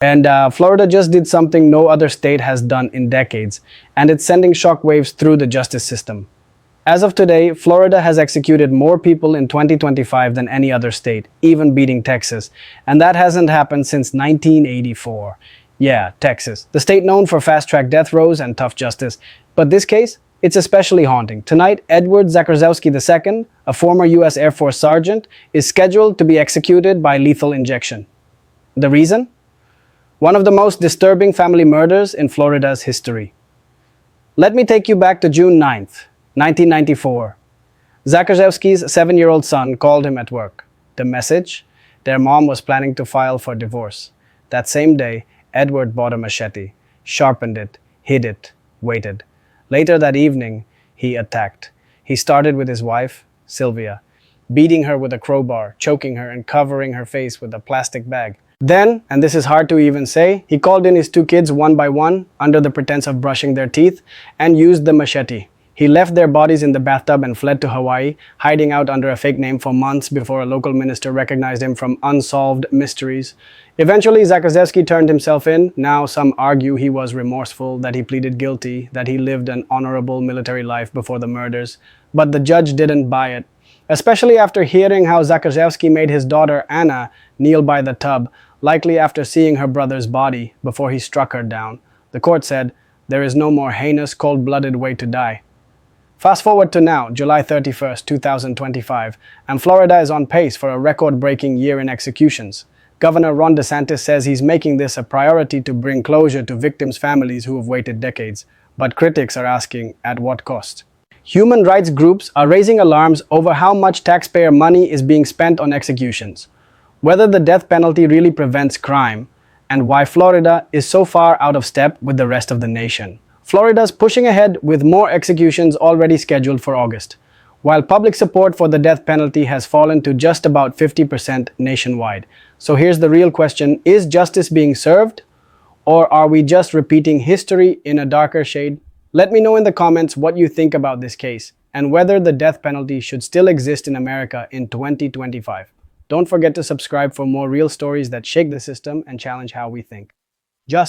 And Florida just did something no other state has done in decades, and it's sending shockwaves through the justice system. As of today, Florida has executed more people in 2025 than any other state, even beating Texas. And that hasn't happened since 1984. Yeah, Texas, the state known for fast-track death rows and tough justice. But this case, it's especially haunting. Tonight, Edward Zakrzewski II, a former U.S. Air Force sergeant, is scheduled to be executed by lethal injection. The reason? One of the most disturbing family murders in Florida's history. Let me take you back to June 9th, 1994. Zakrzewski's 7-year-old son called him at work. The message? Their mom was planning to file for divorce. That same day, Edward bought a machete, sharpened it, hid it, waited. Later that evening, he attacked. He started with his wife, Sylvia, beating her with a crowbar, choking her, and covering her face with a plastic bag. Then, and this is hard to even say, he called in his 2 kids one by one under the pretense of brushing their teeth and used the machete. He left their bodies in the bathtub and fled to Hawaii, hiding out under a fake name for months before a local minister recognized him from Unsolved Mysteries. Eventually, Zakrzewski turned himself in. Now some argue he was remorseful, that he pleaded guilty, that he lived an honorable military life before the murders. But the judge didn't buy it, especially after hearing how Zakrzewski made his daughter Anna kneel by the tub, likely after seeing her brother's body before he struck her down. The court said, there is no more heinous, cold-blooded way to die. Fast forward to now, July 31st, 2025, and Florida is on pace for a record-breaking year in executions. Governor Ron DeSantis says he's making this a priority to bring closure to victims' families who have waited decades. But critics are asking, at what cost? Human rights groups are raising alarms over how much taxpayer money is being spent on executions, whether the death penalty really prevents crime, and why Florida is so far out of step with the rest of the nation. Florida's pushing ahead with more executions already scheduled for August, while public support for the death penalty has fallen to just about 50% nationwide. So here's the real question: is justice being served, or are we just repeating history in a darker shade? Let me know in the comments what you think about this case, and whether the death penalty should still exist in America in 2025. Don't forget to subscribe for more real stories that shake the system and challenge how we think.